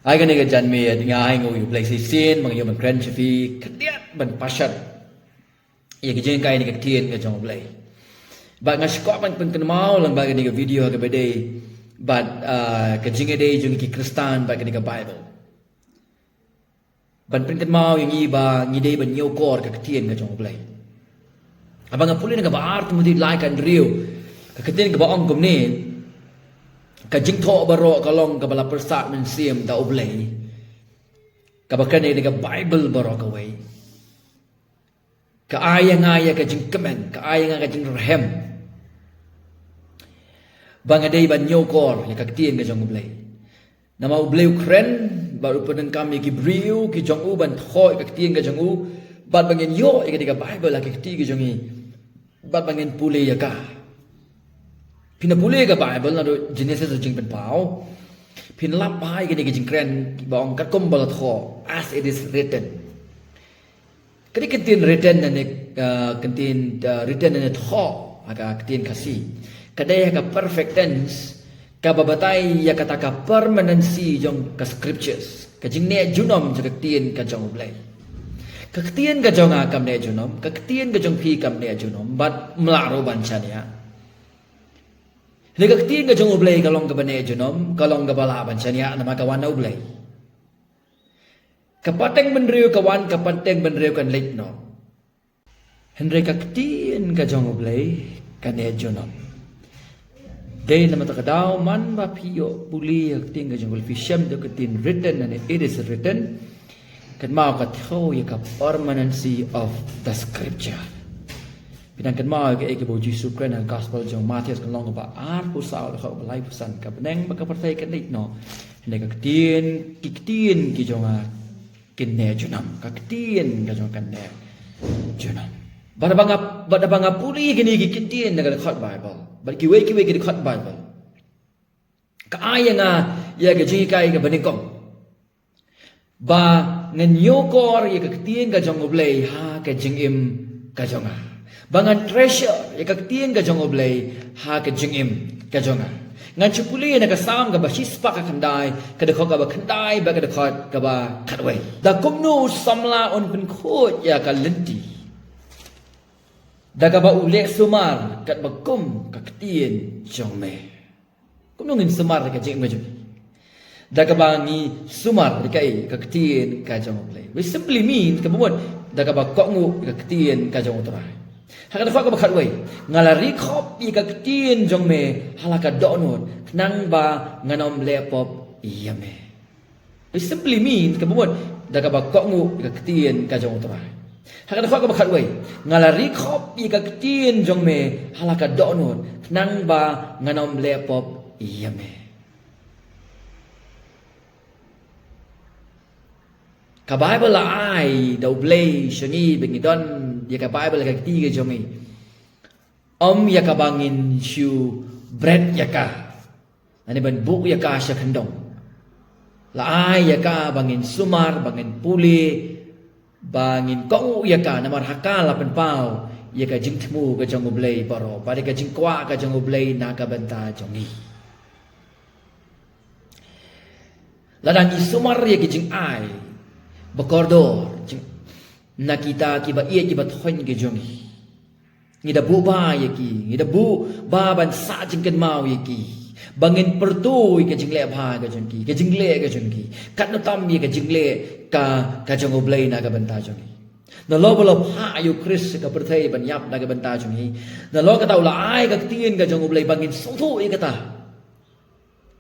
ai kan ga jan me nga ai ngo yu play si sin mang yu man kren chi kediat ban pasat ye ga jeng kai ni ga tien ga jong play ba nga skop man pen ken mau lang ba ga video ga bede but ka jing ede jung ki kristan ba ga bible ban pen ken mau yang iba ngi de ban yo kor ka tien ga jong play abang ngapulin ga ba art mo di like and real ka tien ga ba ong kom ni ka jing tho baro ka long ka bala persat men sim da oblay ka ba kan ni ga bible baro ka way ka aya ka jing kemen ka aya ka jing rahem bang adai ban nyokor ya ka tien ga jong oblay nama oblay kren baru penen kami ki briu ki jong u ban thoi ka tien ga jong u bat bangin yo ya ka bible la ka ti ga jong i bat bangin pule ya ka pina pule ka bible na do genesis jing pen pau pin lap bai ka ni ka jing kren bong ka kom bal tho as it is written kadi kentin written na ni kentin written na tho aga kentin kasi kadai ka perfect tense ka babatai ya kata ka permanency jong ka scriptures ka jing ne junom ka kentin ka jong blai ka kentin ka jong akam ne junom ka kentin ka jong phi kam ne junom bat mlaro bancania Lega ketin ka jong oblay kalong ka bane junom kalong ka bala bancania nama kawan oblay kapateng benriu kawan kapateng benriu kan lek no Henry ka ketin ka jong oblay kan e junom day nama takadaw man ba piyo puli ka ketin ka jong oblay shem do ketin written and it is written kan mau ka tho ya ka permanency of the scripture Pinang kan mau ke eke bo Jesu Christ ang gospel jong Matius kan long ba ar pu sao la kho balai pusan ka beneng ba ka pertai kan lik no hne ka kitien ki jong a kin ne junam ka kitien ka jong kan ne junam bada banga puri gini ki kitien na ka khot bible ba ki we ki khot bible ka aya nga ya ka ji kai ka banikom ba ngan yokor ya ka kitien ka jong oblay ha ka jing im ka jong a Bangan treasure ya ka tien ka jong oblay ha ka jingim ka jonga ngan chupuli na ka sam ka ba shispa ka khandai ka de kho ka ba khandai ba ka de kho ka ba khatwai da komnu samla on pin khot ya ka lenti da ka ba ulek sumar ka ba kum ka tien jong me komnu ngin sumar ka jing me jong da ka ba ngi sumar ka ka tien ka jong oblay which simply means ka buat da ka ba ko ngu ka tien ka jong utrai Hakan fa ka bakhat wei ngalari khop i ka tien jong me halaka donot nang ba nganom lepop yame it simply means ka buat da ka ba ko ngu ka tien ka jong trai hakan fa ka bakhat wei ngalari khop i ka tien jong me halaka donot nang ba nganom lepop yame Ka Bible la ai dau blay shangi bengidon ya ka Bible ka ti ga jomi ya ka bangin shu bread ya ka ani ban buk ya ka sha khandong la ai ya ka bangin sumar bangin puli bangin kong ya ka namar haka la pen pau ya ka jing thmu ka jong blay baro pare ka jing kwa ka jong blay na ka banta jongi la dang sumar ya ki jing ai Bakordor nakita ki ba iya ki ba thon ki jongi ngi da bu ba ye ki ngi da bu ba ban sa jing kan mau ye ki bangin pertu ka jing le ba ka jongi ka jing le ka jongi kat no tam ye ka jing le ka jong oblay na ka banta jongi na lo bolo ha ayu Chris ka perthai ban yap na ka banta jongi na lo ka tau la ai ka tien ka jong oblay bangin so thu ye ka ta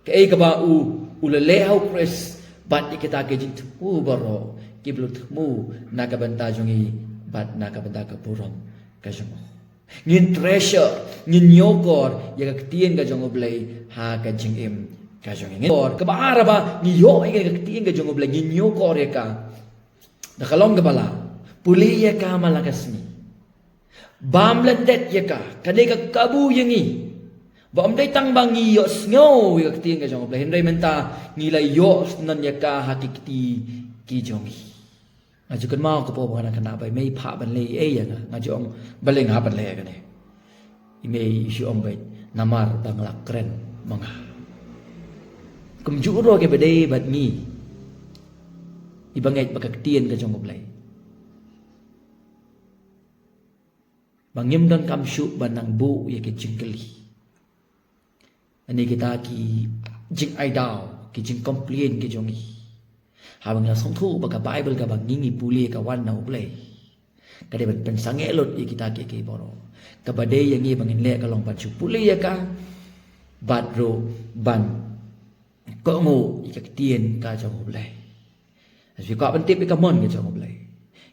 ka e ka ba u le le hau Chris bat ikita ke jing thu baro ki blut mu na ka banta jongi bat na ka banta ka purom ka jong ngin treasure ngin yokor ya ka tien ka jong oblay ha ka jing im ka jong ngin or ka ba araba ni yo ka tien ka jong oblay ngin yokor ya ka da kalong ka bala puli ya ka malakasmi bam landet ya ka kadai ka kabu yangi ba am dai tang bang ngi yo sngo ya ka tien ka jong oblay hendai menta ngi la yo nan ya ka hakikti ki jongi ngaju kan mau ko po bana kana bai mei pha ban le e ya ngaju ong baleng ha ban le ka ne imei shi ong bai namar bangla kren manga kum ju ro ke bede bat mi Ibangai bakaktian ka jong oblay. Bangim dan kamsyu banang bu ya ke jingkeli. Ani kita ki jing ai dao ki jing complain ke jongi. Habang la song thu baka Bible ka bang ngingi puli ka wan na oblay. Kade ban pensang elot ya kita ke boro. Ka badai yang ngi bangin le ka long pan chu puli ya ka badro ban ko ngo ikaktian ka jong oblay. Vì có vấn tiếp cái món cái trong này,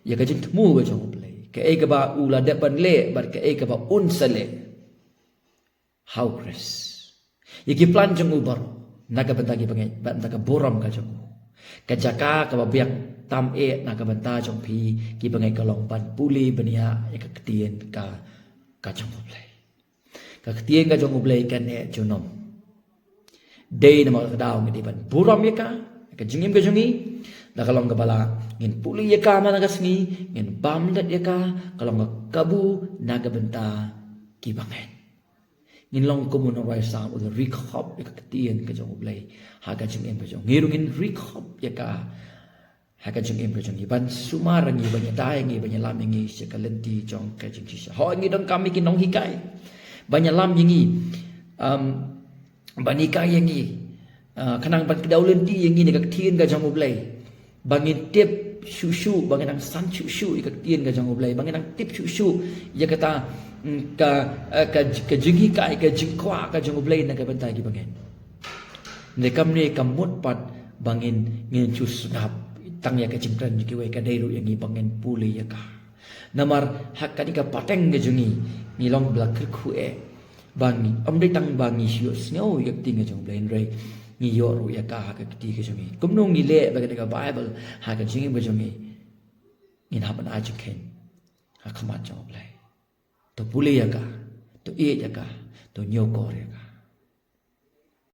giờ cái chính mua cái trong này, cái ấy cái bà u là đẹp bản lệ, but cái ấy cái bà un sale, how Chris, giờ cái plan trong u baru, naga benda cái bangai, benda cái boram cái trong, cái jaka cái bà biang tam naga benda trong pi, cái bangai cái long ban puli benia, cái tiền cái trong này, cái tiền cái trong này cái này cho nom, day nama cái đào cái đi ban boram cái jingim cái trong này. Da kalong kabala ngin puli ya ka managasngi ngin bamdat ya ka kalong kabu naga benta kibangen ngin long komuno rai sang ul rikhop ya katien ka jong blai ha ka jing em ka jong ngirung ngin rikhop ya ka ha ka jing em ka jong iban sumar ngi banya dai ngi banya lam ngi se kalenti jong ka jing chi ho ngi dong kami ki nong hikai banya lam ngi bani ka ngi kanang ban kedaulenti ngi ne ka tien ka jong blai bangin tip susu bangin ang san susu ikat tien ka jang oblay bangin ang tip susu ya kata ka jinghi ka jingkwa ka jang oblay na ka bantay ki bangin ne kamne kamut pat bangin ngin susnap tang ya ka jingkran ki we ka deiru yang bangin puli ya ka namar hak ka ka pateng ka jungi ni long blak khu bangi dei tang bangi siyo snow yak ting ka jang oblay rei ni yor ya ka ha ka ti ke jongi kumnong ni le ba ka Bible ha ka jingi ba jongi in ha ban a ken ha khamat jong play to puli ya ka to e ya ka to nyo ko ya ka